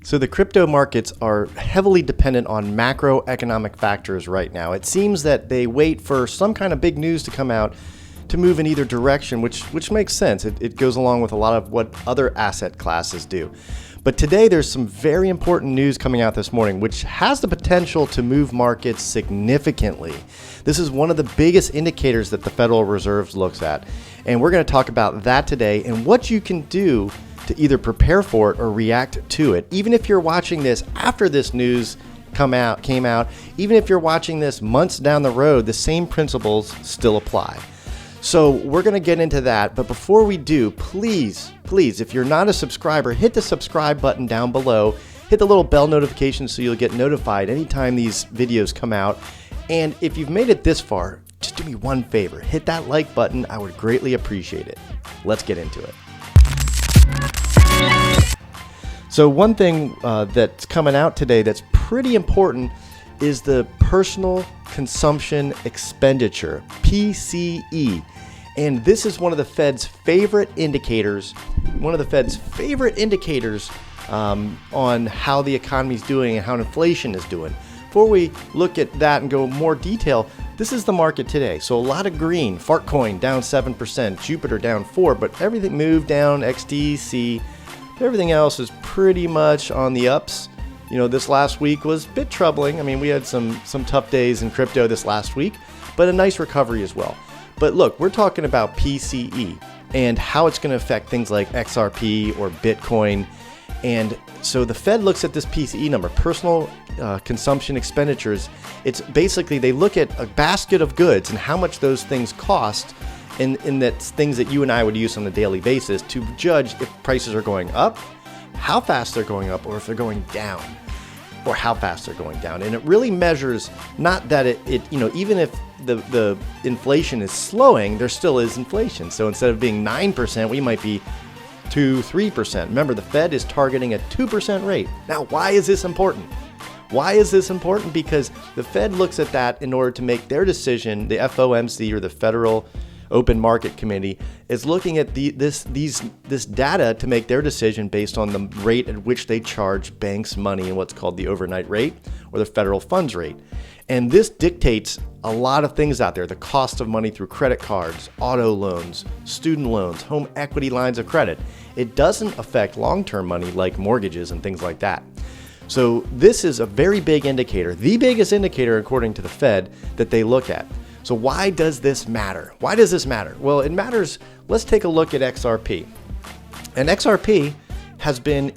So the crypto markets are heavily dependent on macroeconomic factors right now. It seems that they wait for some kind of big news to come out to move in either direction, which makes sense. It goes along with a lot of what other asset classes do. But today there's some very important news coming out this morning, which has the potential to move markets significantly. This is one of the biggest indicators that the Federal Reserve looks at. And we're going to talk about that today and what you can do to either prepare for it or react to it. Even if you're watching this after this news came out, even if you're watching this months down the road, the same principles still apply. So we're going to get into that. But before we do, please, if you're not a subscriber, hit the subscribe button down below. Hit the little bell notification so you'll get notified anytime these videos come out. And if you've made it this far, just do me one favor. Hit that like button. I would greatly appreciate it. Let's get into it. So one thing that's coming out today that's pretty important is the Personal Consumption Expenditure, PCE. And this is one of the Fed's favorite indicators, on how the economy is doing and how inflation is doing. Before we look at that and go more detail, this is the market today. So a lot of green, Fartcoin down 7%, Jupiter down 4%, but everything moved down, XDC, everything else is pretty much on the ups. You know, this last week was a bit troubling. I mean, we had some tough days in crypto this last week, but a nice recovery as well. But look, we're talking about PCE and how it's going to affect things like XRP or Bitcoin. And so the Fed looks at this PCE number, Personal Consumption Expenditures. It's basically, they look at a basket of goods and how much those things cost. And that's things that you and I would use on a daily basis to judge if prices are going up, how fast they're going up, or if they're going down, or how fast they're going down. And it really measures not that it even if the inflation is slowing, there still is inflation. So instead of being 9%, we might be 2-3%. Remember, the Fed is targeting a 2% rate. Now, why is this important? Why is this important? Because the Fed looks at that in order to make their decision. The FOMC, or the Federal Open Market Committee, is looking at this data to make their decision based on the rate at which they charge banks money in what's called the overnight rate or the federal funds rate. And this dictates a lot of things out there: the cost of money through credit cards, auto loans, student loans, home equity lines of credit. It doesn't affect long-term money like mortgages and things like that. So this is a very big indicator, the biggest indicator according to the Fed that they look at. So why does this matter? Why does this matter? Well, it matters. Let's take a look at XRP. And XRP has been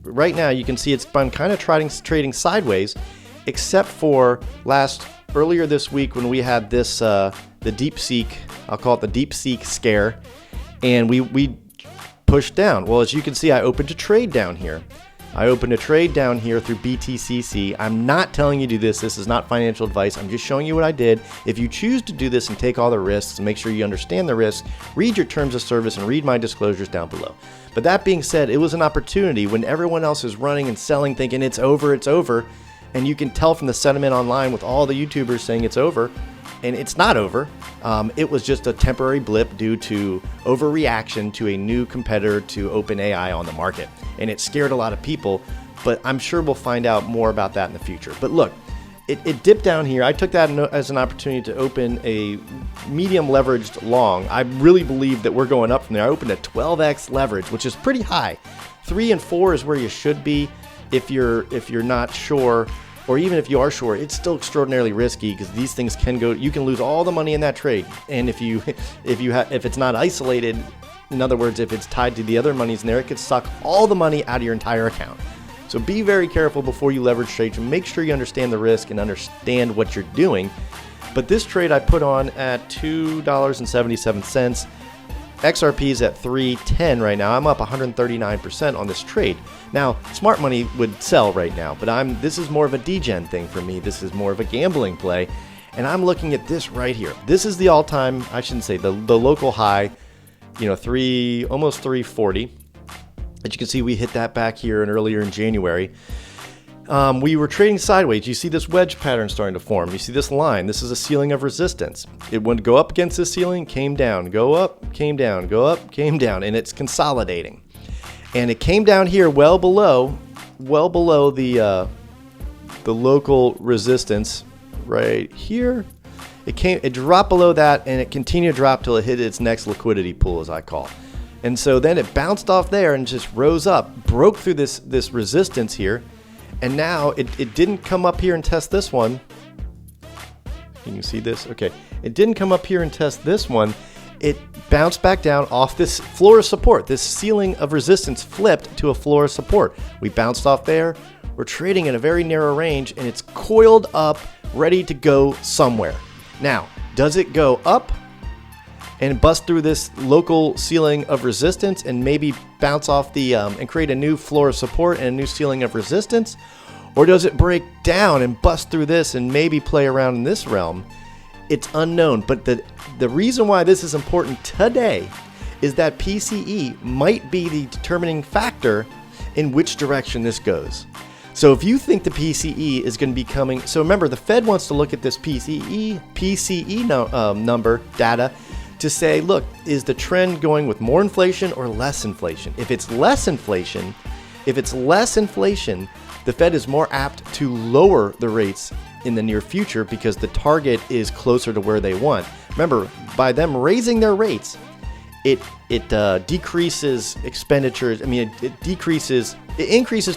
right now you can see it's been kind of trading sideways, except for earlier this week when we had this, the DeepSeek, I'll call it the DeepSeek scare, and we pushed down. Well, as you can see, I opened a trade down here. through BTCC. I'm not telling you to do this. This is not financial advice. I'm just showing you what I did. If you choose to do this and take all the risks and make sure you understand the risks, read your terms of service and read my disclosures down below. But that being said, it was an opportunity when everyone else is running and selling thinking it's over. And you can tell from the sentiment online with all the YouTubers saying it's over. And it's not over. It was just a temporary blip due to overreaction to a new competitor to OpenAI on the market. And it scared a lot of people, but I'm sure we'll find out more about that in the future. But look, it dipped down here. I took that as an opportunity to open a medium leveraged long. I really believe that we're going up from there. I opened a 12x leverage, which is pretty high. 3 and 4 is where you should be if you're not sure. Or even if you are sure, it's still extraordinarily risky because these things can go. You can lose all the money in that trade, and if it's not isolated, in other words, if it's tied to the other monies in there, it could suck all the money out of your entire account. So be very careful before you leverage trades and make sure you understand the risk and understand what you're doing. But this trade I put on at $2.77. XRP is at $3.10 right now. I'm up 139% on this trade. Now, smart money would sell right now, but this is more of a degen thing for me. This is more of a gambling play, and I'm looking at this right here. This is the all-time, I shouldn't say, the local high, almost 340. As you can see, we hit that back here earlier in January. We were trading sideways. You see this wedge pattern starting to form. You see this line. This is a ceiling of resistance. It would go up against this ceiling, came down, go up, came down, go up, came down, and it's consolidating. And it came down here well below well below the local resistance right here. It dropped below that, and it continued to drop till it hit its next liquidity pool, as I call. And so then it bounced off there and just rose up, broke through this resistance here, and now it didn't come up here and test this one. Can you see this? Okay, it didn't come up here and test this one. It bounced back down off this floor of support. This ceiling of resistance flipped to a floor of support. We bounced off there. We're trading in a very narrow range, and it's coiled up, ready to go somewhere. Now, does it go up and bust through this local ceiling of resistance and maybe bounce off the and create a new floor of support and a new ceiling of resistance? Or does it break down and bust through this and maybe play around in this realm? It's unknown. But the reason why this is important today is that PCE might be the determining factor in which direction this goes. So if you think the PCE is going to be coming, so remember, the Fed wants to look at this PCE number data to say, look, is the trend going with more inflation or less inflation? If it's less inflation, the Fed is more apt to lower the rates in the near future because the target is closer to where they want. Remember, by them raising their rates, it decreases expenditures. I mean, it increases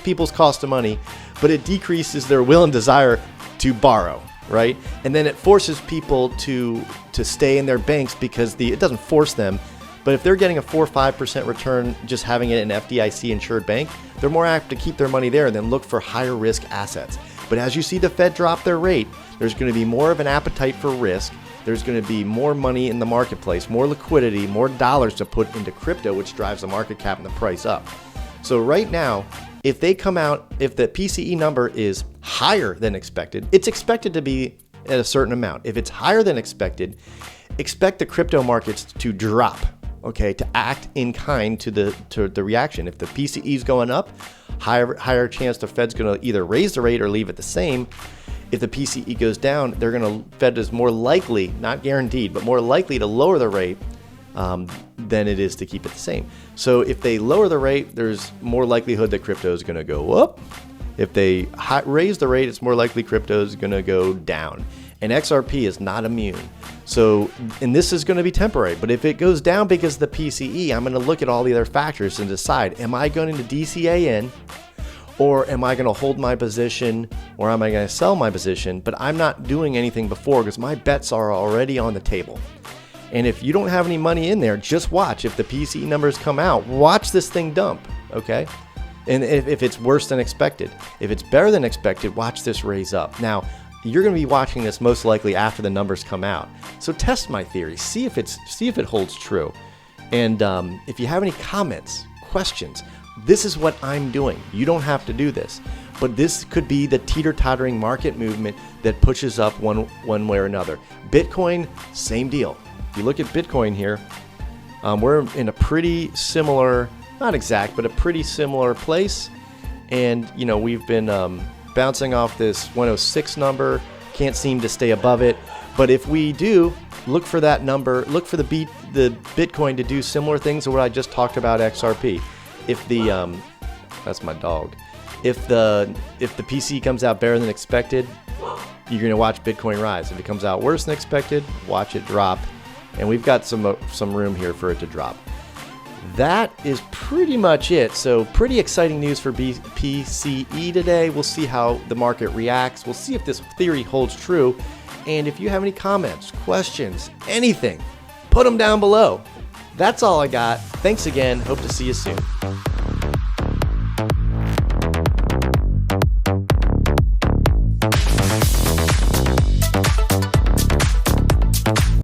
people's cost of money, but it decreases their will and desire to borrow, right? And then it forces people to stay in their banks because it doesn't force them, but if they're getting a 4 or 5% return just having it in an FDIC insured bank, they're more apt to keep their money there and then look for higher risk assets. But as you see the Fed drop their rate, there's going to be more of an appetite for risk. There's going to be more money in the marketplace, more liquidity, more dollars to put into crypto, which drives the market cap and the price up. So right now, if they come out, if the PCE number is higher than expected, it's expected to be at a certain amount. If it's higher than expected, expect the crypto markets to drop, okay, to act in kind to the reaction. If the PCE is going up, higher chance the Fed's going to either raise the rate or leave it the same. If the PCE goes down, Fed is more likely, not guaranteed, but more likely to lower the rate than it is to keep it the same. So if they lower the rate, there's more likelihood that crypto is going to go up. If they raise the rate, it's more likely crypto is going to go down. And XRP is not immune. So, and this is going to be temporary, but if it goes down because of the PCE, I'm going to look at all the other factors and decide, am I going to DCA in? Or am I going to hold my position, or am I going to sell my position? But I'm not doing anything before because my bets are already on the table. And if you don't have any money in there, just watch. If the PCE numbers come out, watch this thing dump, okay? And if it's worse than expected. If it's better than expected, watch this raise up. Now, you're going to be watching this most likely after the numbers come out. So test my theory. See if it holds true. And if you have any comments, questions, this is what I'm doing. You don't have to do this, but this could be the teeter-tottering market movement that pushes up one way or another. Bitcoin, same deal. If you look at Bitcoin here, we're in a pretty similar, not exact, but a pretty similar place. And, you know, we've been bouncing off this 106 number, can't seem to stay above it. But if we do, look for that number, look for the Bitcoin to do similar things to what I just talked about XRP. If the that's my dog. If the PC comes out better than expected, you're going to watch Bitcoin rise. If it comes out worse than expected, watch it drop. And we've got some room here for it to drop. That is pretty much it. So pretty exciting news for PCE today. We'll see how the market reacts. We'll see if this theory holds true. And if you have any comments, questions, anything, put them down below. That's all I got. Thanks again. Hope to see you soon.